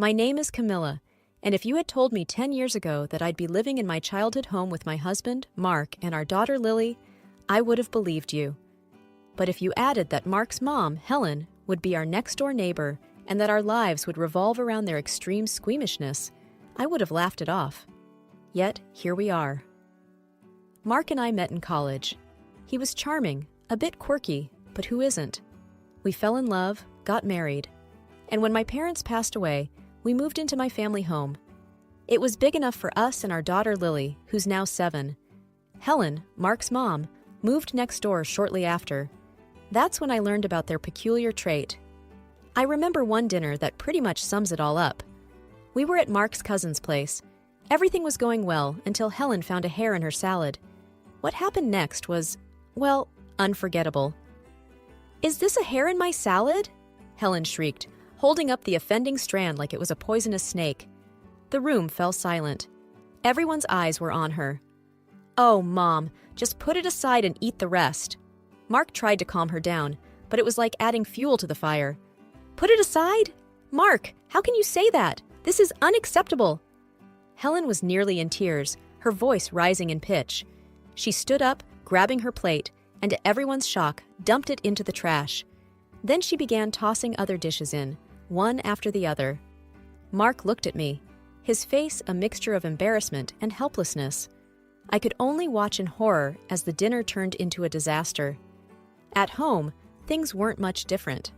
My name is Camilla, and if you had told me 10 years ago that I'd be living in my childhood home with my husband, Mark, and our daughter, Lily, I would have believed you. But if you added that Mark's mom, Helen, would be our next-door neighbor and that our lives would revolve around their extreme squeamishness, I would have laughed it off. Yet, here we are. Mark and I met in college. He was charming, a bit quirky, but who isn't? We fell in love, got married, and when my parents passed away, we moved into my family home. It was big enough for us and our daughter Lily, who's now 7. Helen, Mark's mom, moved next door shortly after. That's when I learned about their peculiar trait. I remember one dinner that pretty much sums it all up. We were at Mark's cousin's place. Everything was going well until Helen found a hair in her salad. What happened next was, well, unforgettable. "Is this a hair in my salad?" Helen shrieked, holding up the offending strand like it was a poisonous snake. The room fell silent. Everyone's eyes were on her. "Oh, Mom, just put it aside and eat the rest." Mark tried to calm her down, but it was like adding fuel to the fire. "Put it aside? Mark, how can you say that? This is unacceptable." Helen was nearly in tears, her voice rising in pitch. She stood up, grabbing her plate, and to everyone's shock, dumped it into the trash. Then she began tossing other dishes in, one after the other. Mark looked at me, his face a mixture of embarrassment and helplessness. I could only watch in horror as the dinner turned into a disaster. At home, things weren't much different.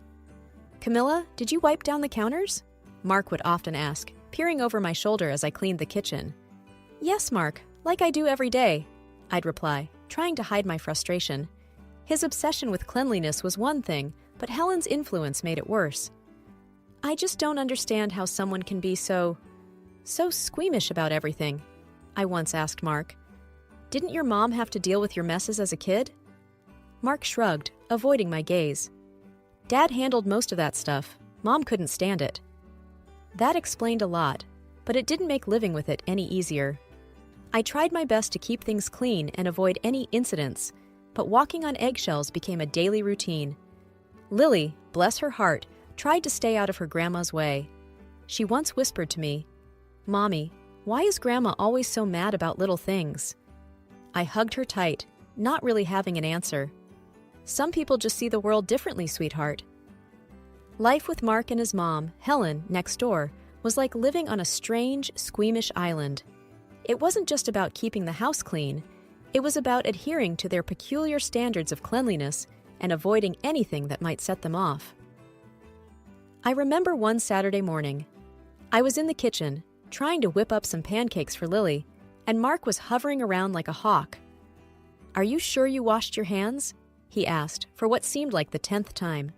"Camilla, did you wipe down the counters?" Mark would often ask, peering over my shoulder as I cleaned the kitchen. "Yes, Mark, like I do every day," I'd reply, trying to hide my frustration. His obsession with cleanliness was one thing, but Helen's influence made it worse. "I just don't understand how someone can be so squeamish about everything," I once asked Mark. "Didn't your mom have to deal with your messes as a kid?" Mark shrugged, avoiding my gaze. "Dad handled most of that stuff. Mom couldn't stand it." That explained a lot, but it didn't make living with it any easier. I tried my best to keep things clean and avoid any incidents, but walking on eggshells became a daily routine. Lily, bless her heart, tried to stay out of her grandma's way. She once whispered to me, "Mommy, why is Grandma always so mad about little things?" I hugged her tight, not really having an answer. "Some people just see the world differently, sweetheart." Life with Mark and his mom, Helen, next door, was like living on a strange, squeamish island. It wasn't just about keeping the house clean. It was about adhering to their peculiar standards of cleanliness and avoiding anything that might set them off. I remember one Saturday morning. I was in the kitchen, trying to whip up some pancakes for Lily, and Mark was hovering around like a hawk. "Are you sure you washed your hands?" he asked, for what seemed like the 10th time.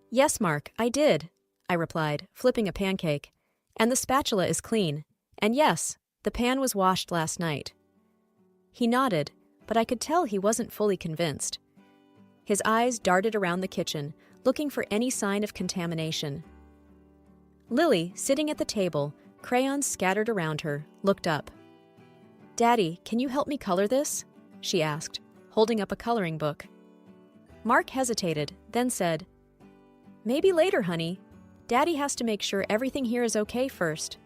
"Yes, Mark, I did," I replied, flipping a pancake. "And the spatula is clean. And yes, the pan was washed last night." He nodded, but I could tell he wasn't fully convinced. His eyes darted around the kitchen, looking for any sign of contamination. Lily, sitting at the table, crayons scattered around her, looked up. "Daddy, can you help me color this?" she asked, holding up a coloring book. Mark hesitated, then said, "Maybe later, honey. Daddy has to make sure everything here is okay first."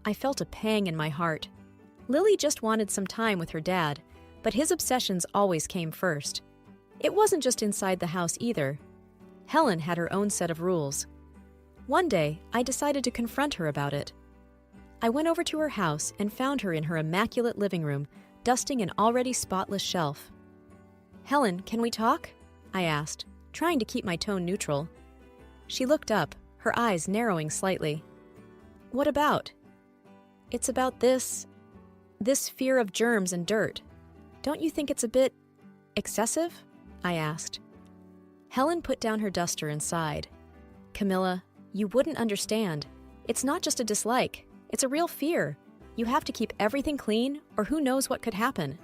I felt a pang in my heart. Lily just wanted some time with her dad, but his obsessions always came first. It wasn't just inside the house either. Helen had her own set of rules. One day, I decided to confront her about it. I went over to her house and found her in her immaculate living room, dusting an already spotless shelf. "Helen, can we talk?" I asked, trying to keep my tone neutral. She looked up, her eyes narrowing slightly. "What about?" "It's about this fear of germs and dirt. Don't you think it's a bit excessive?" I asked. Helen put down her duster and sighed. "Camilla, you wouldn't understand. It's not just a dislike. It's a real fear. You have to keep everything clean, or who knows what could happen."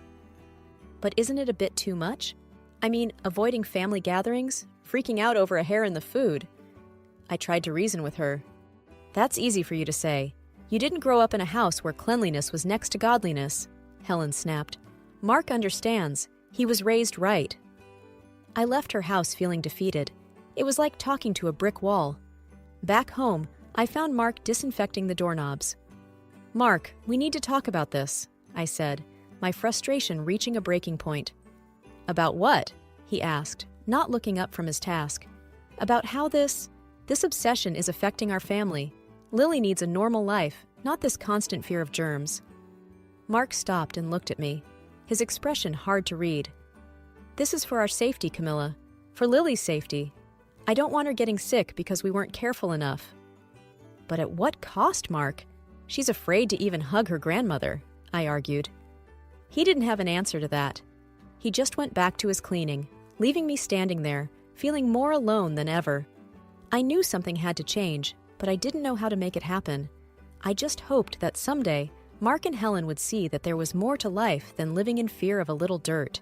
"But isn't it a bit too much? I mean, avoiding family gatherings, freaking out over a hair in the food." I tried to reason with her. "That's easy for you to say. You didn't grow up in a house where cleanliness was next to godliness," Helen snapped. "Mark understands. He was raised right." I left her house feeling defeated. It was like talking to a brick wall. Back home, I found Mark disinfecting the doorknobs. "Mark, we need to talk about this," I said, my frustration reaching a breaking point. "About what?" he asked, not looking up from his task. "About how this obsession is affecting our family. Lily needs a normal life, not this constant fear of germs." Mark stopped and looked at me, his expression hard to read. "This is for our safety, Camilla. For Lily's safety. I don't want her getting sick because we weren't careful enough." "But at what cost, Mark? She's afraid to even hug her grandmother," I argued. He didn't have an answer to that. He just went back to his cleaning, leaving me standing there, feeling more alone than ever. I knew something had to change, but I didn't know how to make it happen. I just hoped that someday Mark and Helen would see that there was more to life than living in fear of a little dirt.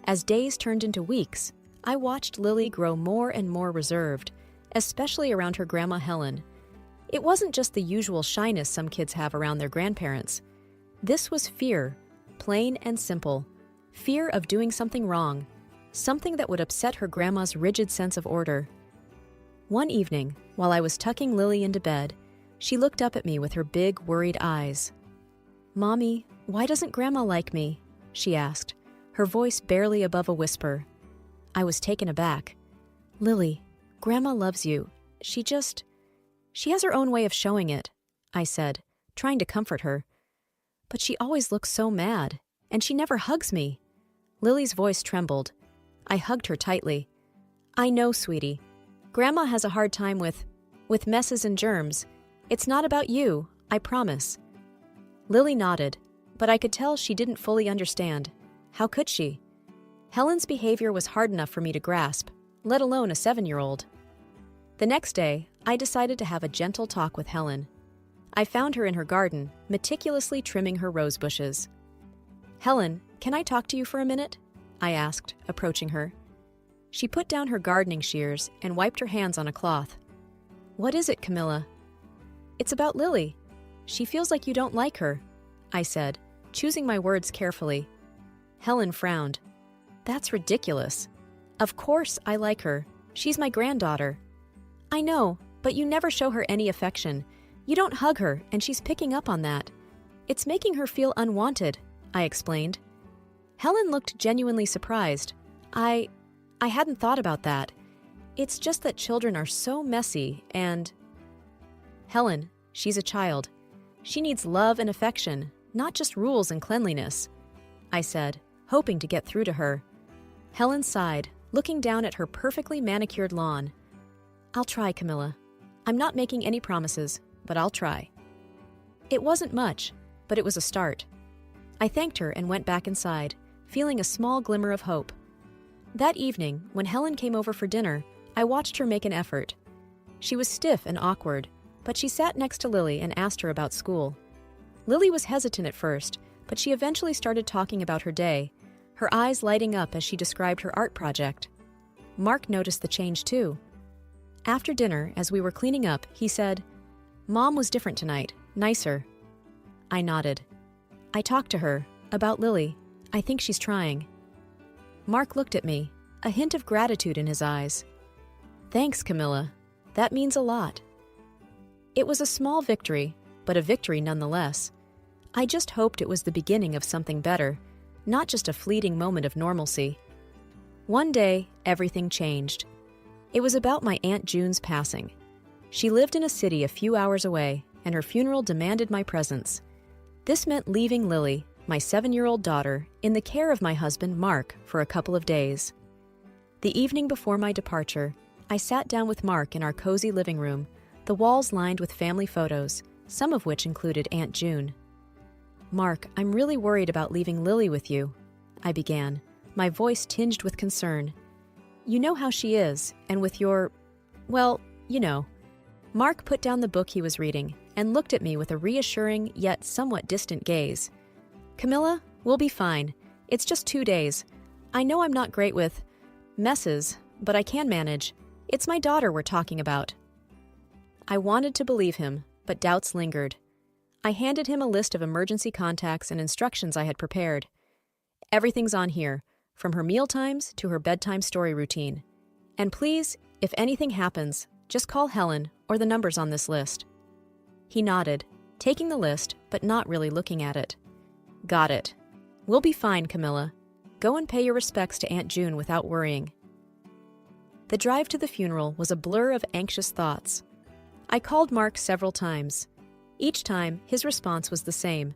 As days turned into weeks, I watched Lily grow more and more reserved, especially around her grandma Helen. It wasn't just the usual shyness some kids have around their grandparents. This was fear, plain and simple. Fear of doing something wrong, something that would upset her grandma's rigid sense of order. One evening, while I was tucking Lily into bed, she looked up at me with her big, worried eyes. "Mommy, why doesn't Grandma like me?" she asked, her voice barely above a whisper. I was taken aback. "Lily, Grandma loves you. She has her own way of showing it," I said, trying to comfort her. "But she always looks so mad, and she never hugs me." Lily's voice trembled. I hugged her tightly. "I know, sweetie. Grandma has a hard time with messes and germs. It's not about you, I promise." Lily nodded, but I could tell she didn't fully understand. How could she? Helen's behavior was hard enough for me to grasp, let alone a 7-year-old. The next day, I decided to have a gentle talk with Helen. I found her in her garden, meticulously trimming her rose bushes. "Helen, can I talk to you for a minute?" I asked, approaching her. She put down her gardening shears and wiped her hands on a cloth. "What is it, Camilla?" "It's about Lily. She feels like you don't like her," I said, choosing my words carefully. Helen frowned. "That's ridiculous. Of course I like her. She's my granddaughter." "I know, but you never show her any affection. You don't hug her, and she's picking up on that. It's making her feel unwanted," I explained. Helen looked genuinely surprised. I hadn't thought about that. It's just that children are so messy and... "Helen, she's a child. She needs love and affection, not just rules and cleanliness," I said, hoping to get through to her. Helen sighed, looking down at her perfectly manicured lawn. "I'll try, Camilla. I'm not making any promises, but I'll try." It wasn't much, but it was a start. I thanked her and went back inside, feeling a small glimmer of hope. That evening, when Helen came over for dinner, I watched her make an effort. She was stiff and awkward, but she sat next to Lily and asked her about school. Lily was hesitant at first, but she eventually started talking about her day, her eyes lighting up as she described her art project. Mark noticed the change too. After dinner, as we were cleaning up, he said, "Mom was different tonight, nicer." I nodded. "I talked to her, about Lily. I think she's trying." Mark looked at me, a hint of gratitude in his eyes. "Thanks, Camilla. That means a lot." It was a small victory, but a victory nonetheless. I just hoped it was the beginning of something better, not just a fleeting moment of normalcy. One day, everything changed. It was about my Aunt June's passing. She lived in a city a few hours away, and her funeral demanded my presence. This meant leaving Lily, my 7-year-old daughter, in the care of my husband, Mark, for a couple of days. The evening before my departure, I sat down with Mark in our cozy living room, the walls lined with family photos, some of which included Aunt June. "Mark, I'm really worried about leaving Lily with you," I began, my voice tinged with concern. "You know how she is, and with your... well, you know." Mark put down the book he was reading and looked at me with a reassuring yet somewhat distant gaze. "Camilla, we'll be fine. It's just 2 days. I know I'm not great with messes, but I can manage. It's my daughter we're talking about." I wanted to believe him, but doubts lingered. I handed him a list of emergency contacts and instructions I had prepared. "Everything's on here, from her meal times to her bedtime story routine. And please, if anything happens, Just call Helen or the numbers on this list." He nodded, taking the list but not really looking at it. "Got it. We'll be fine, Camilla. Go and pay your respects to Aunt June without worrying." The drive to the funeral was a blur of anxious thoughts. I called Mark several times. Each time, his response was the same.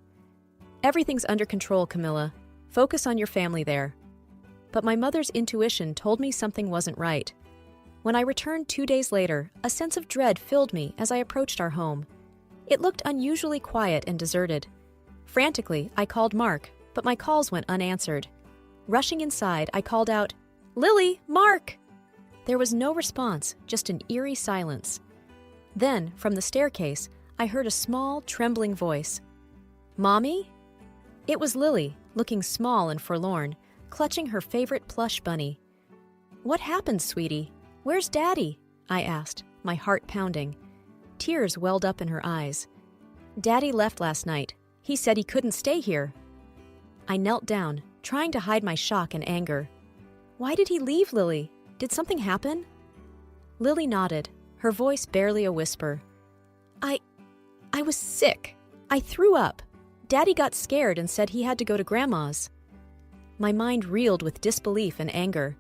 "Everything's under control, Camilla. Focus on your family there." But my mother's intuition told me something wasn't right. When I returned 2 days later, a sense of dread filled me as I approached our home. It looked unusually quiet and deserted. Frantically, I called Mark, but my calls went unanswered. Rushing inside, I called out, "Lily, Mark!" There was no response, just an eerie silence. Then, from the staircase, I heard a small, trembling voice. "Mommy?" It was Lily, looking small and forlorn, clutching her favorite plush bunny. "What happened, sweetie? Where's Daddy?" I asked, my heart pounding. Tears welled up in her eyes. "Daddy left last night. He said he couldn't stay here." I knelt down, trying to hide my shock and anger. "Why did he leave, Lily? Did something happen?" Lily nodded, her voice barely a whisper. I was sick. I threw up. Daddy got scared and said he had to go to Grandma's." My mind reeled with disbelief and anger.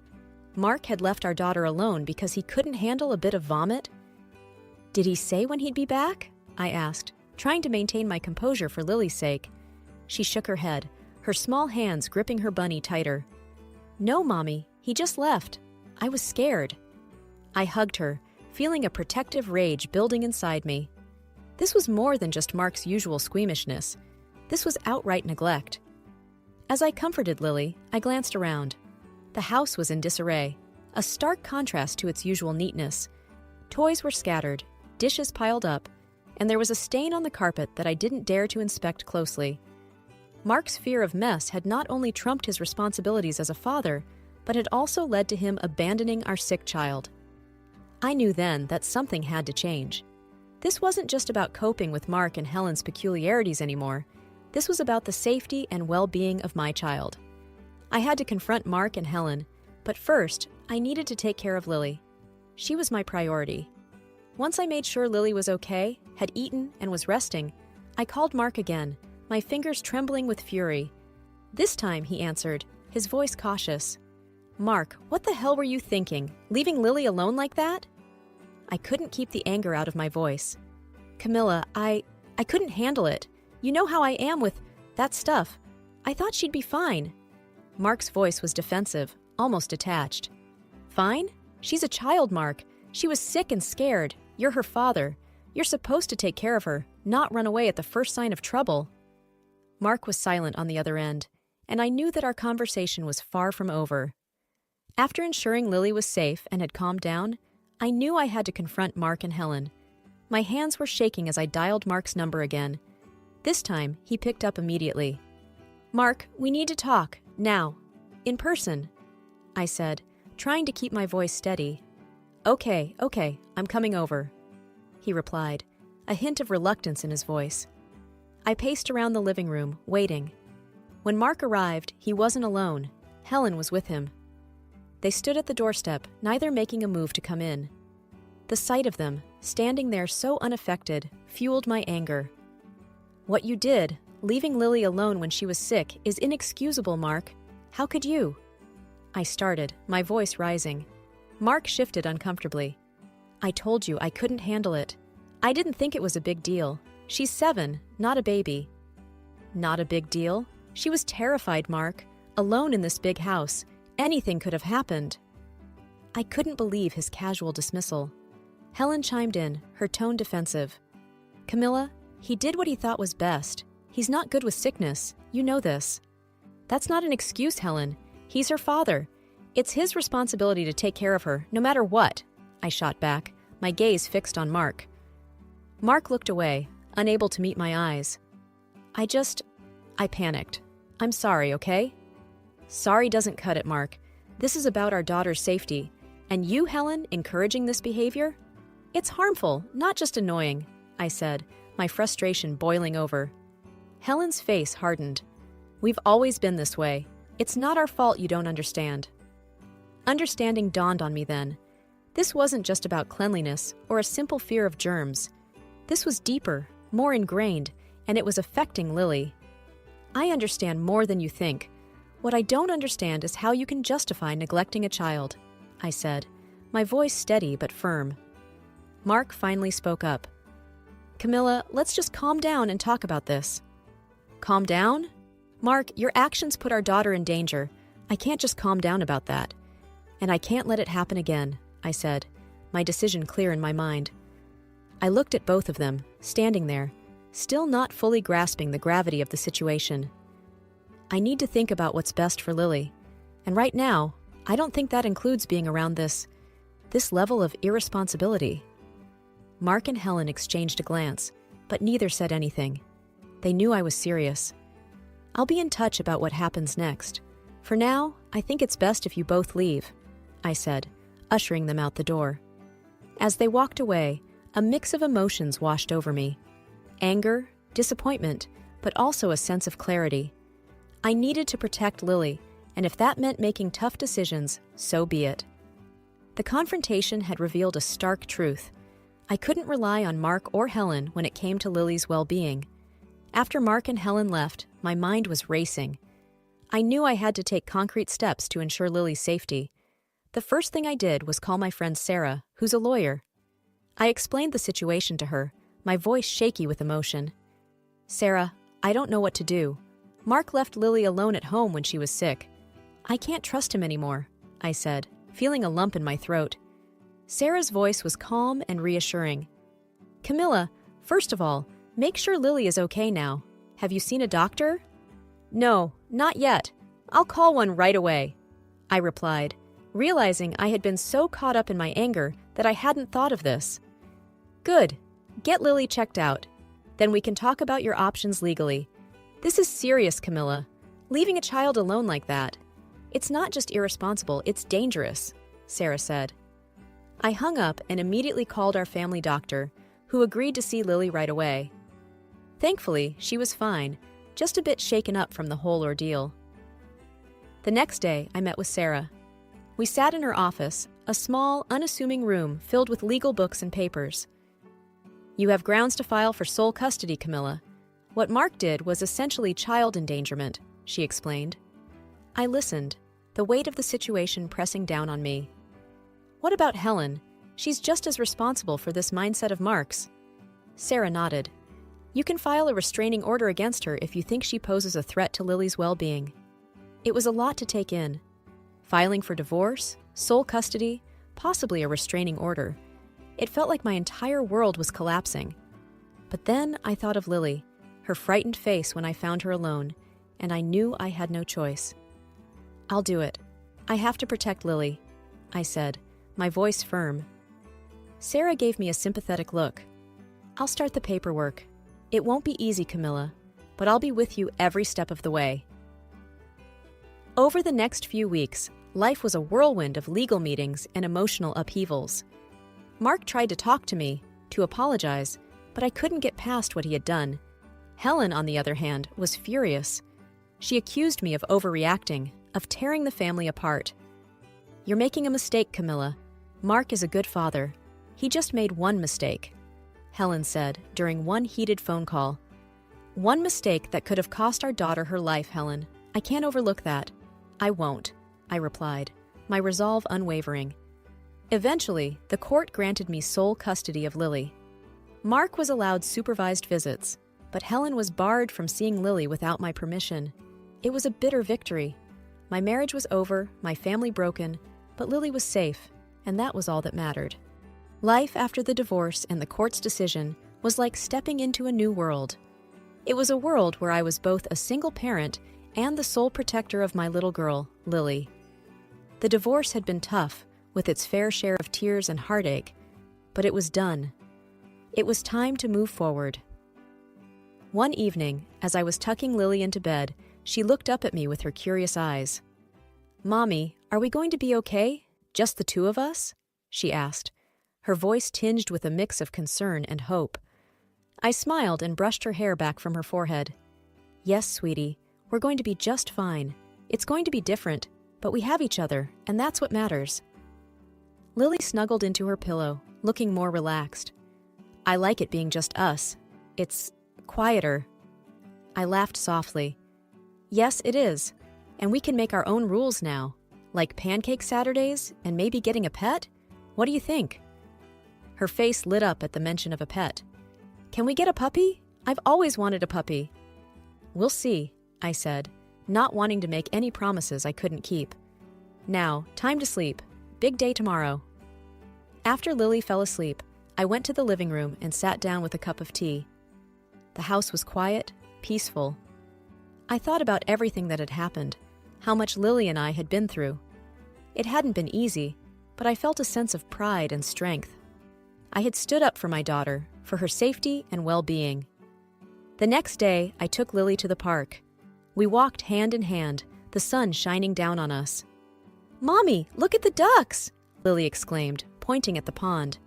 Mark had left our daughter alone because he couldn't handle a bit of vomit? "Did he say when he'd be back?" I asked, trying to maintain my composure for Lily's sake. She shook her head, her small hands gripping her bunny tighter. "No, Mommy, he just left. I was scared." I hugged her, feeling a protective rage building inside me. This was more than just Mark's usual squeamishness. This was outright neglect. As I comforted Lily, I glanced around. The house was in disarray, a stark contrast to its usual neatness. Toys were scattered, dishes piled up, and there was a stain on the carpet that I didn't dare to inspect closely. Mark's fear of mess had not only trumped his responsibilities as a father, but had also led to him abandoning our sick child. I knew then that something had to change. This wasn't just about coping with Mark and Helen's peculiarities anymore. This was about the safety and well-being of my child. I had to confront Mark and Helen, but first, I needed to take care of Lily. She was my priority. Once I made sure Lily was okay, had eaten, and was resting, I called Mark again, my fingers trembling with fury. This time, he answered, his voice cautious. "Mark, what the hell were you thinking? Leaving Lily alone like that?" I couldn't keep the anger out of my voice. "Camilla, I couldn't handle it. You know how I am with that stuff. I thought she'd be fine." Mark's voice was defensive, almost detached. "Fine? She's a child, Mark. She was sick and scared. You're her father. You're supposed to take care of her, not run away at the first sign of trouble." Mark was silent on the other end, and I knew that our conversation was far from over. After ensuring Lily was safe and had calmed down, I knew I had to confront Mark and Helen. My hands were shaking as I dialed Mark's number again. This time, he picked up immediately. "Mark, we need to talk, now. In person," I said, trying to keep my voice steady. Okay, I'm coming over," he replied, a hint of reluctance in his voice. I paced around the living room, waiting. When Mark arrived, he wasn't alone. Helen was with him. They stood at the doorstep, neither making a move to come in. The sight of them, standing there so unaffected, fueled my anger. "What you did, leaving Lily alone when she was sick, is inexcusable, Mark. How could you?" I started, my voice rising. Mark shifted uncomfortably. "I told you I couldn't handle it. I didn't think it was a big deal. She's 7, not a baby." "Not a big deal? She was terrified, Mark. Alone in this big house. Anything could have happened." I couldn't believe his casual dismissal. Helen chimed in, her tone defensive. "Camilla, he did what he thought was best. He's not good with sickness. You know this." "That's not an excuse, Helen. He's her father. It's his responsibility to take care of her, no matter what," I shot back, my gaze fixed on Mark. Mark looked away, unable to meet my eyes. I panicked. "I'm sorry, okay?" "Sorry doesn't cut it, Mark. This is about our daughter's safety. And you, Helen, encouraging this behavior? It's harmful, not just annoying," I said, my frustration boiling over. Helen's face hardened. "We've always been this way. It's not our fault you don't understand." Understanding dawned on me then. This wasn't just about cleanliness or a simple fear of germs. This was deeper, more ingrained, and it was affecting Lily. I understand more than you think. What I don't understand is how you can justify neglecting a child, I said, my voice steady but firm. Mark finally spoke up. Camilla, let's just calm down and talk about this. Calm down? Mark, your actions put our daughter in danger. I can't just calm down about that. And I can't let it happen again, I said, my decision clear in my mind. I looked at both of them, standing there, still not fully grasping the gravity of the situation. I need to think about what's best for Lily. And right now, I don't think that includes being around this level of irresponsibility. Mark and Helen exchanged a glance, but neither said anything. They knew I was serious. I'll be in touch about what happens next. For now, I think it's best if you both leave, I said, ushering them out the door. As they walked away, a mix of emotions washed over me. Anger, disappointment, but also a sense of clarity. I needed to protect Lily, and if that meant making tough decisions, so be it. The confrontation had revealed a stark truth. I couldn't rely on Mark or Helen when it came to Lily's well-being. After Mark and Helen left, my mind was racing. I knew I had to take concrete steps to ensure Lily's safety. The first thing I did was call my friend Sarah, who's a lawyer. I explained the situation to her, my voice shaky with emotion. Sarah, I don't know what to do. Mark left Lily alone at home when she was sick. I can't trust him anymore, I said, feeling a lump in my throat. Sarah's voice was calm and reassuring. Camilla, first of all, make sure Lily is okay now. Have you seen a doctor? No, not yet. I'll call one right away, I replied, realizing I had been so caught up in my anger that I hadn't thought of this. Good. Get Lily checked out. Then we can talk about your options legally. This is serious, Camilla. Leaving a child alone like that. It's not just irresponsible, it's dangerous, Sarah said. I hung up and immediately called our family doctor, who agreed to see Lily right away. Thankfully, she was fine, just a bit shaken up from the whole ordeal. The next day, I met with Sarah. We sat in her office, a small, unassuming room filled with legal books and papers. You have grounds to file for sole custody, Camilla. What Mark did was essentially child endangerment, she explained. I listened, the weight of the situation pressing down on me. What about Helen? She's just as responsible for this mindset of Mark's. Sarah nodded. You can file a restraining order against her if you think she poses a threat to Lily's well-being. It was a lot to take in. Filing for divorce, sole custody, possibly a restraining order. It felt like my entire world was collapsing. But then I thought of Lily, her frightened face when I found her alone, and I knew I had no choice. I'll do it. I have to protect Lily, I said, my voice firm. Sarah gave me a sympathetic look. I'll start the paperwork. It won't be easy, Camilla, but I'll be with you every step of the way. Over the next few weeks, life was a whirlwind of legal meetings and emotional upheavals. Mark tried to talk to me, to apologize, but I couldn't get past what he had done. Helen, on the other hand, was furious. She accused me of overreacting, of tearing the family apart. You're making a mistake, Camilla. Mark is a good father. He just made one mistake, Helen said during one heated phone call. One mistake that could have cost our daughter her life, Helen. I can't overlook that. I won't, I replied, my resolve unwavering. Eventually, the court granted me sole custody of Lily. Mark was allowed supervised visits, but Helen was barred from seeing Lily without my permission. It was a bitter victory. My marriage was over, my family broken, but Lily was safe, and that was all that mattered. Life after the divorce and the court's decision was like stepping into a new world. It was a world where I was both a single parent and the sole protector of my little girl, Lily. The divorce had been tough, with its fair share of tears and heartache, but it was done. It was time to move forward. One evening, as I was tucking Lily into bed, she looked up at me with her curious eyes. Mommy, are we going to be okay? Just the two of us? She asked, her voice tinged with a mix of concern and hope. I smiled and brushed her hair back from her forehead. Yes, sweetie, we're going to be just fine. It's going to be different, but we have each other, and that's what matters. Lily snuggled into her pillow, looking more relaxed. I like it being just us. It's quieter. I laughed softly. Yes, it is. And we can make our own rules now, like pancake Saturdays and maybe getting a pet? What do you think? Her face lit up at the mention of a pet. Can we get a puppy? I've always wanted a puppy. We'll see, I said, not wanting to make any promises I couldn't keep. Now, time to sleep. Big day tomorrow. After Lily fell asleep, I went to the living room and sat down with a cup of tea. The house was quiet, peaceful. I thought about everything that had happened, how much Lily and I had been through. It hadn't been easy, but I felt a sense of pride and strength. I had stood up for my daughter, for her safety and well-being. The next day, I took Lily to the park. We walked hand in hand, the sun shining down on us. "Mommy, look at the ducks!" Lily exclaimed, pointing at the pond.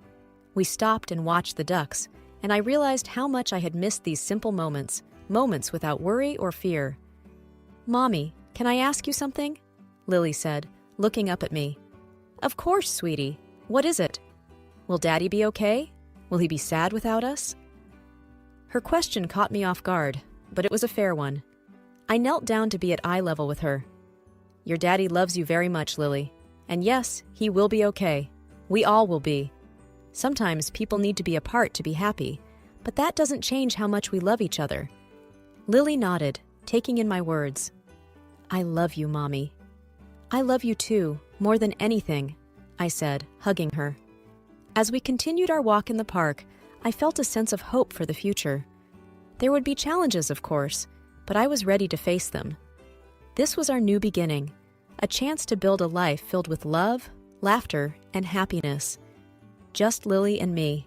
We stopped and watched the ducks, and I realized how much I had missed these simple moments, moments without worry or fear. "Mommy, can I ask you something?" Lily said, looking up at me. "Of course, sweetie. What is it? Will Daddy be okay? Will he be sad without us?" Her question caught me off guard, but it was a fair one. I knelt down to be at eye level with her. "Your daddy loves you very much, Lily. And yes, he will be okay. We all will be. Sometimes people need to be apart to be happy, but that doesn't change how much we love each other." Lily nodded, taking in my words. "I love you, Mommy." "I love you too, more than anything," I said, hugging her. As we continued our walk in the park, I felt a sense of hope for the future. There would be challenges, of course, but I was ready to face them. This was our new beginning, a chance to build a life filled with love, laughter, and happiness. Just Lily and me.